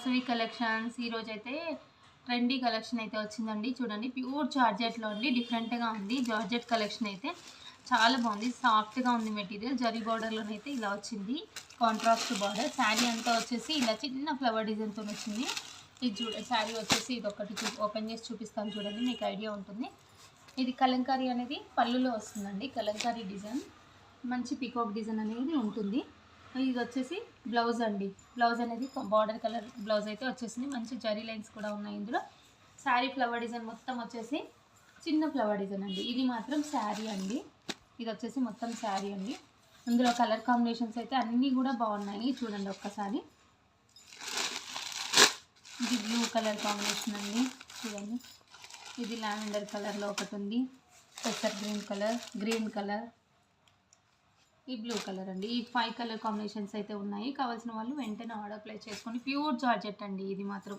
Vasavi collections ఈరోజైతే trendy collection అయితే వచ్చిందండి. చూడండి ప్యూర్ జార్జెట్లో అండి, డిఫరెంట్గా ఉంది. జార్జెట్ కలెక్షన్ అయితే చాలా బాగుంది, సాఫ్ట్గా ఉంది మెటీరియల్. జరీ బార్డర్లోనైతే ఇలా వచ్చింది, కాంట్రాస్ట్ బార్డర్. శారీ అంతా వచ్చేసి ఇలా చిన్న ఫ్లవర్ డిజైన్తో వచ్చింది. ఇది చూడండి, శారీ వచ్చేసి ఇది ఒకటి ఓపెన్ చేసి చూపిస్తాను చూడండి, మీకు ఐడియా ఉంటుంది. ఇది కలంకారీ అనేది పళ్ళులో వస్తుందండి, కలంకారీ డిజైన్. మంచి పికాక్ డిజైన్ అనేది ఉంటుంది. ఇది వచ్చేసి బ్లౌజ్ అండి. బ్లౌజ్ అనేది బార్డర్ కలర్ బ్లౌజ్ అయితే వచ్చేసింది. మంచి జరీ లైన్స్ కూడా ఉన్నాయి ఇందులో. శారీ ఫ్లవర్ డిజైన్ మొత్తం వచ్చేసి చిన్న ఫ్లవర్ డిజైన్ అండి. ఇది మాత్రం శారీ అండి. ఇది వచ్చేసి మొత్తం శారీ అండి. ఇందులో కలర్ కాంబినేషన్స్ అయితే అన్నీ కూడా బాగున్నాయి. చూడండి ఒక్కసారి. ఇది బ్లూ కలర్ కాంబినేషన్ అండి, చూడండి. ఇది లావెండర్ కలర్లో ఒకటి ఉంది, పెసర్ గ్రీన్ కలర్, ఈ బ్లూ కలర్ అండి. ఈ 5 కలర్ కాంబినేషన్స్ అయితే ఉన్నాయి. కావాల్సిన వాళ్ళు వెంటనే ఆర్డర్ ప్లేస్ చేసుకోండి. ప్యూర్ జార్జెట్ అండి ఇది మాత్రం.